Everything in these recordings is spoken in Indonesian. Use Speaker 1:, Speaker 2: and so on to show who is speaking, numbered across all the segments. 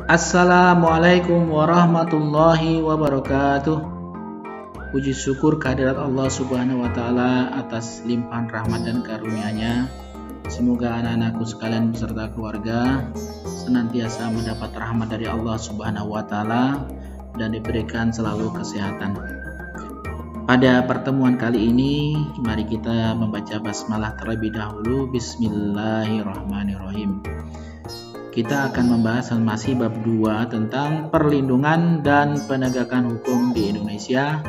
Speaker 1: Assalamualaikum warahmatullahi wabarakatuh. Puji syukur kehadirat Allah Subhanahu wa Ta'ala atas limpahan rahmat dan karunia-Nya. Semoga anak-anakku sekalian beserta keluarga senantiasa mendapat rahmat dari Allah Subhanahu wa Ta'ala dan diberikan selalu kesehatan. Pada pertemuan kali ini, mari kita membaca basmalah terlebih dahulu. Bismillahirrahmanirrahim. Kita akan membahas masih bab 2 tentang perlindungan dan penegakan hukum di Indonesia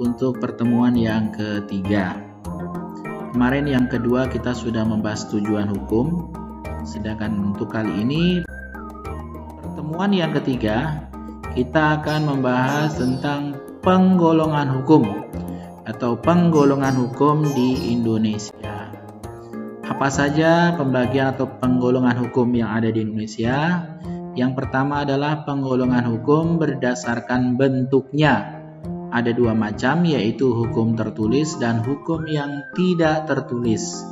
Speaker 1: untuk pertemuan yang ketiga. Kemarin yang kedua kita sudah membahas tujuan hukum, sedangkan untuk kali ini pertemuan yang ketiga kita akan membahas tentang penggolongan hukum atau penggolongan hukum di Indonesia. Apa saja pembagian atau penggolongan hukum yang ada di Indonesia? Yang pertama adalah penggolongan hukum berdasarkan bentuknya. Ada dua macam, yaitu hukum tertulis dan hukum yang tidak tertulis.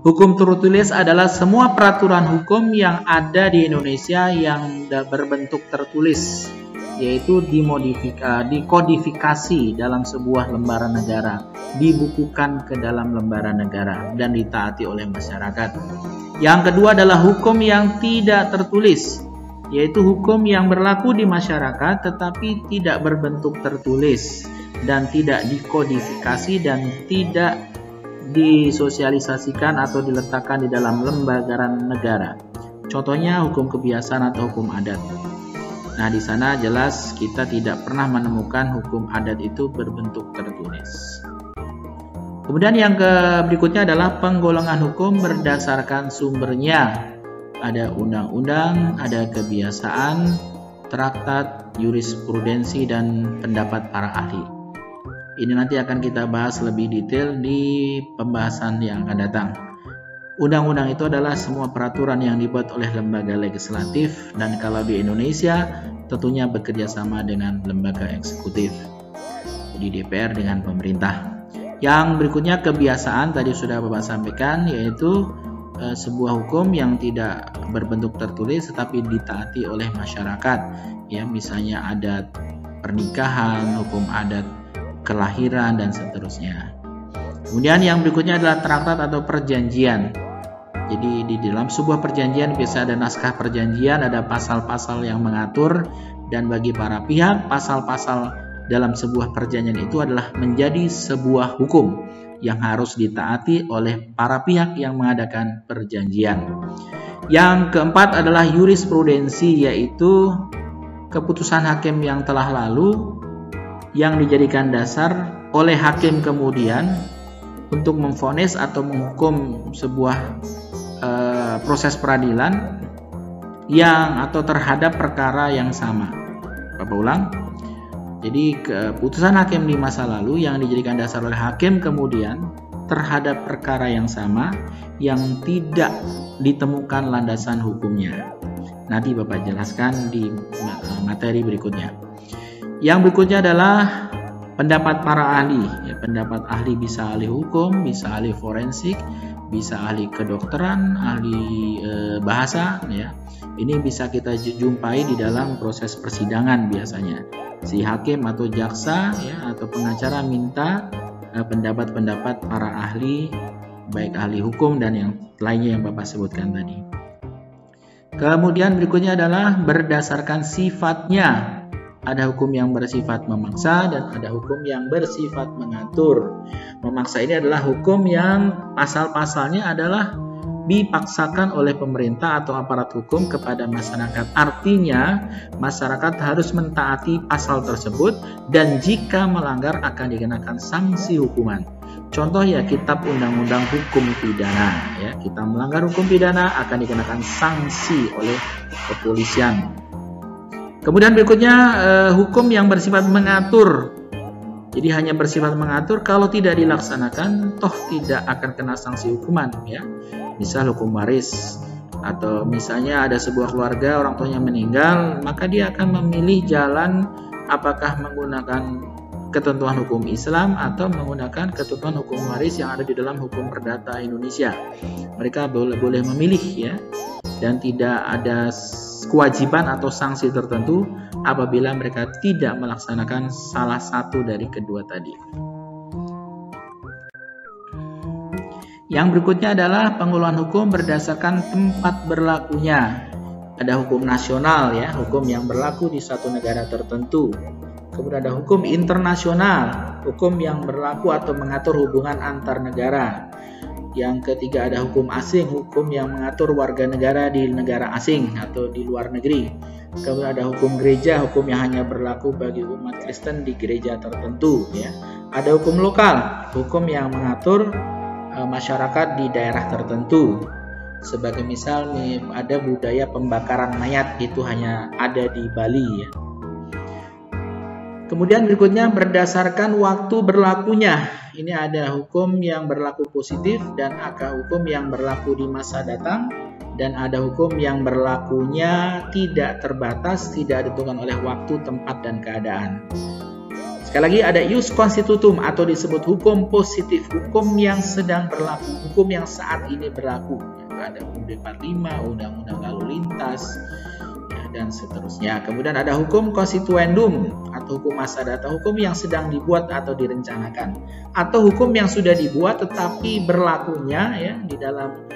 Speaker 1: Hukum tertulis adalah semua peraturan hukum yang ada di Indonesia yang berbentuk tertulis, yaitu dikodifikasi dalam sebuah lembaran negara, dibukukan ke dalam lembaran negara dan ditaati oleh masyarakat. Yang kedua adalah hukum yang tidak tertulis, yaitu hukum yang berlaku di masyarakat tetapi tidak berbentuk tertulis dan tidak dikodifikasi dan tidak disosialisasikan atau diletakkan di dalam lembaran negara. Contohnya hukum kebiasaan atau hukum adat. Nah, di sana jelas kita tidak pernah menemukan hukum adat itu berbentuk tertulis. Kemudian yang berikutnya adalah penggolongan hukum berdasarkan sumbernya. Ada undang-undang, ada kebiasaan, traktat, jurisprudensi, dan pendapat para ahli. Ini nanti akan kita bahas lebih detail di pembahasan yang akan datang. Undang-undang itu adalah semua peraturan yang dibuat oleh lembaga legislatif, dan kalau di Indonesia tentunya bekerja sama dengan lembaga eksekutif, jadi DPR dengan pemerintah. Yang berikutnya kebiasaan, tadi sudah Bapak sampaikan, yaitu sebuah hukum yang tidak berbentuk tertulis tetapi ditaati oleh masyarakat, ya, misalnya adat pernikahan, hukum adat kelahiran, dan seterusnya. Kemudian yang berikutnya adalah traktat atau perjanjian. Jadi di dalam sebuah perjanjian biasa ada naskah perjanjian, ada pasal-pasal yang mengatur, dan bagi para pihak pasal-pasal dalam sebuah perjanjian itu adalah menjadi sebuah hukum yang harus ditaati oleh para pihak yang mengadakan perjanjian. Yang keempat adalah jurisprudensi, yaitu keputusan hakim yang telah lalu yang dijadikan dasar oleh hakim kemudian untuk memvonis atau menghukum sebuah proses peradilan yang atau terhadap perkara yang sama. Bapak ulang. Jadi keputusan hakim di masa lalu yang dijadikan dasar oleh hakim kemudian terhadap perkara yang sama yang tidak ditemukan landasan hukumnya. Nanti Bapak jelaskan di materi berikutnya. Yang berikutnya adalah pendapat para ahli. Ya, pendapat ahli bisa ahli hukum, bisa ahli forensik, bisa ahli kedokteran, ahli bahasa. Ya, ini bisa kita jumpai di dalam proses persidangan biasanya. Si hakim atau jaksa, ya, atau pengacara minta pendapat-pendapat para ahli, baik ahli hukum dan yang lainnya yang Bapak sebutkan tadi. Kemudian berikutnya adalah berdasarkan sifatnya. Ada hukum yang bersifat memaksa dan ada hukum yang bersifat mengatur. Memaksa ini adalah hukum yang pasal-pasalnya adalah dipaksakan oleh pemerintah atau aparat hukum kepada masyarakat. Artinya, masyarakat harus mentaati pasal tersebut dan jika melanggar akan dikenakan sanksi hukuman. Contoh ya, kitab undang-undang hukum pidana. Ya, kita melanggar hukum pidana akan dikenakan sanksi oleh kepolisian. Kemudian berikutnya hukum yang bersifat mengatur. Jadi hanya bersifat mengatur, kalau tidak dilaksanakan toh tidak akan kena sanksi hukuman, ya. Misal hukum waris, atau misalnya ada sebuah keluarga orang tuanya meninggal, maka dia akan memilih jalan apakah menggunakan ketentuan hukum Islam atau menggunakan ketentuan hukum waris yang ada di dalam hukum perdata Indonesia. Mereka boleh memilih, ya, dan tidak ada kewajiban atau sanksi tertentu apabila mereka tidak melaksanakan salah satu dari kedua tadi. Yang berikutnya adalah pengeluaran hukum berdasarkan tempat berlakunya. Ada hukum nasional ya, hukum yang berlaku di suatu negara tertentu. Kemudian ada hukum internasional, hukum yang berlaku atau mengatur hubungan antar negara. Yang ketiga ada hukum asing, hukum yang mengatur warga negara di negara asing atau di luar negeri. Kemudian ada hukum gereja, hukum yang hanya berlaku bagi umat Kristen di gereja tertentu ya. Ada hukum lokal, hukum yang mengatur masyarakat di daerah tertentu. Sebagai misal nih, ada budaya pembakaran mayat, itu hanya ada di Bali ya. Kemudian berikutnya berdasarkan waktu berlakunya. Ini ada hukum yang berlaku positif dan ada hukum yang berlaku di masa datang, dan ada hukum yang berlakunya tidak terbatas, tidak ditentukan oleh waktu, tempat, dan keadaan. Sekali lagi ada ius constitutum atau disebut hukum positif, hukum yang sedang berlaku, hukum yang saat ini berlaku. Ada UUD 45, Undang-Undang Lalu Lintas, ya, dan seterusnya. Kemudian ada hukum constituendum atau hukum masa datang, hukum yang sedang dibuat atau direncanakan, atau hukum yang sudah dibuat tetapi berlakunya ya di dalam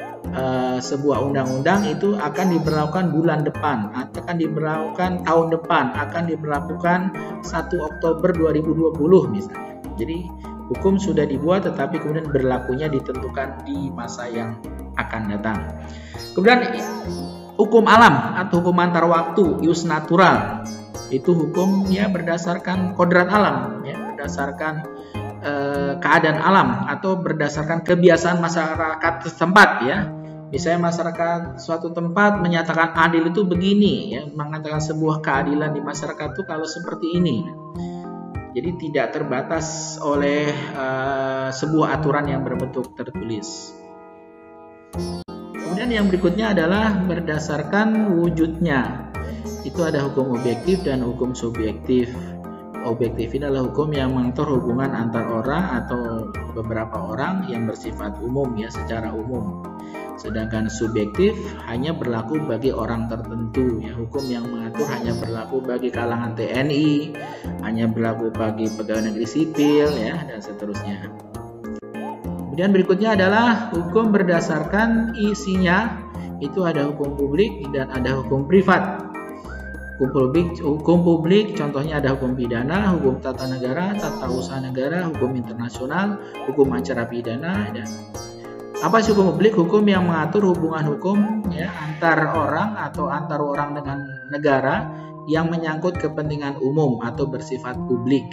Speaker 1: sebuah undang-undang itu akan diberlakukan bulan depan, akan diberlakukan tahun depan, akan diberlakukan 1 Oktober 2020 misalnya. Jadi hukum sudah dibuat tetapi kemudian berlakunya ditentukan di masa yang akan datang. Kemudian hukum alam atau hukum antar waktu, ius natural, itu hukumnya berdasarkan kodrat alam ya, berdasarkan keadaan alam atau berdasarkan kebiasaan masyarakat setempat ya. Misalnya masyarakat suatu tempat menyatakan adil itu begini ya, mengatakan sebuah keadilan di masyarakat itu kalau seperti ini. Jadi tidak terbatas oleh sebuah aturan yang berbentuk tertulis. Kemudian yang berikutnya adalah berdasarkan wujudnya. Itu ada hukum objektif dan hukum subjektif. Objektif ini adalah hukum yang mengatur hubungan antar orang atau beberapa orang yang bersifat umum ya, secara umum. Sedangkan subjektif hanya berlaku bagi orang tertentu ya, hukum yang mengatur hanya berlaku bagi kalangan TNI, hanya berlaku bagi pegawai negeri sipil ya, dan seterusnya. Kemudian berikutnya adalah hukum berdasarkan isinya. Itu ada hukum publik dan ada hukum privat. Hukum publik contohnya ada hukum pidana, hukum tata negara, tata usaha negara, hukum internasional, hukum acara pidana. Dan apa sih hukum publik? Hukum yang mengatur hubungan hukum ya, antar orang atau antar orang dengan negara yang menyangkut kepentingan umum atau bersifat publik.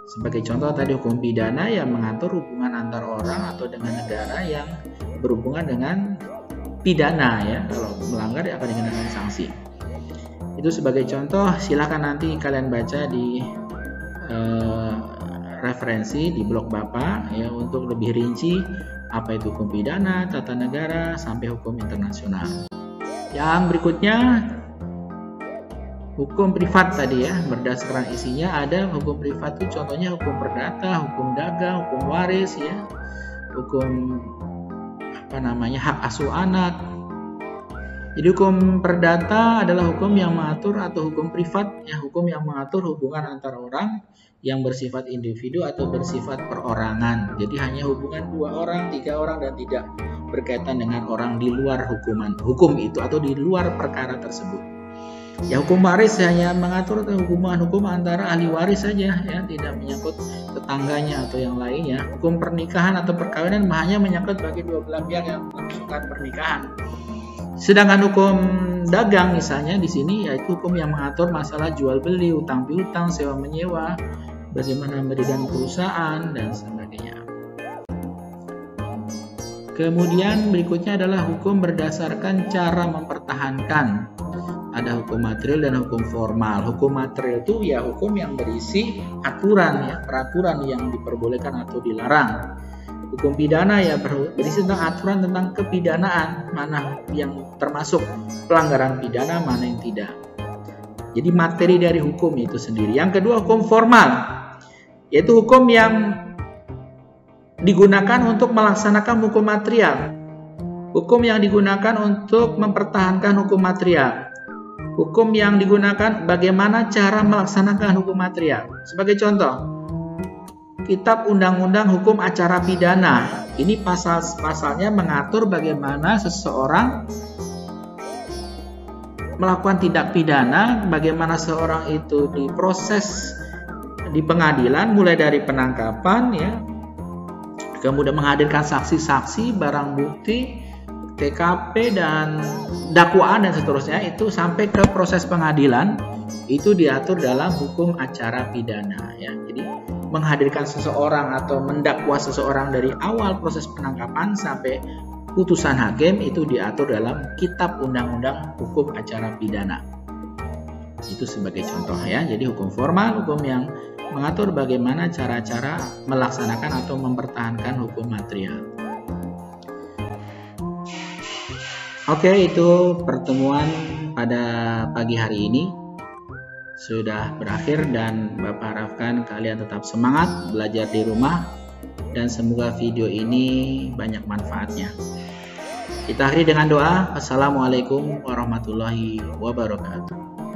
Speaker 1: Sebagai contoh tadi hukum pidana yang mengatur hubungan antar orang atau dengan negara yang berhubungan dengan pidana ya, kalau melanggar akan dikenakan sanksi. Itu sebagai contoh, silakan nanti kalian baca di referensi di blog Bapak ya untuk lebih rinci apa itu hukum pidana, tata negara sampai hukum internasional. Yang berikutnya hukum privat tadi ya, berdasarkan isinya ada hukum privat itu contohnya hukum perdata, hukum dagang, hukum waris ya, hukum hak asuh anak. Jadi hukum perdata adalah hukum yang mengatur atau hukum privat ya, hukum yang mengatur hubungan antar orang yang bersifat individu atau bersifat perorangan. Jadi hanya hubungan 2 orang, 3 orang dan tidak berkaitan dengan orang di luar hukum itu atau di luar perkara tersebut. Ya hukum waris hanya mengatur hubungan hukum antara ahli waris saja ya, tidak menyangkut tetangganya atau yang lainnya. Hukum pernikahan atau perkawinan hanya menyangkut bagi dua belah pihak yang melangsungkan pernikahan. Sedangkan hukum dagang misalnya di sini yaitu hukum yang mengatur masalah jual beli, utang piutang, sewa menyewa, bagaimana mendirikan perusahaan dan sebagainya. Kemudian berikutnya adalah hukum berdasarkan cara mempertahankan. Ada hukum material dan hukum formal. Hukum material itu ya hukum yang berisi aturan ya, peraturan yang diperbolehkan atau dilarang. Hukum pidana ya berisi tentang aturan tentang kepidanaan, mana yang termasuk pelanggaran pidana, mana yang tidak. Jadi materi dari hukum itu sendiri. Yang kedua hukum formal, yaitu hukum yang digunakan untuk melaksanakan hukum material. Hukum yang digunakan untuk mempertahankan hukum material. Hukum yang digunakan, bagaimana cara melaksanakan hukum material. Sebagai contoh, Kitab Undang-Undang Hukum Acara Pidana. Ini pasal-pasalnya mengatur bagaimana seseorang melakukan tindak pidana, bagaimana seorang itu diproses di pengadilan, mulai dari penangkapan, ya, kemudian menghadirkan saksi-saksi, barang bukti, TKP dan dakwaan dan seterusnya, itu sampai ke proses pengadilan, itu diatur dalam hukum acara pidana, ya. Jadi menghadirkan seseorang atau mendakwa seseorang dari awal proses penangkapan sampai putusan hakim itu diatur dalam Kitab Undang-Undang Hukum Acara Pidana. Itu sebagai contoh, ya. Jadi hukum formal, hukum yang mengatur bagaimana cara-cara melaksanakan atau mempertahankan hukum material. Oke, itu pertemuan pada pagi hari ini sudah berakhir, dan Bapak harapkan kalian tetap semangat belajar di rumah dan semoga video ini banyak manfaatnya. Kita akhiri dengan doa. Assalamualaikum warahmatullahi wabarakatuh.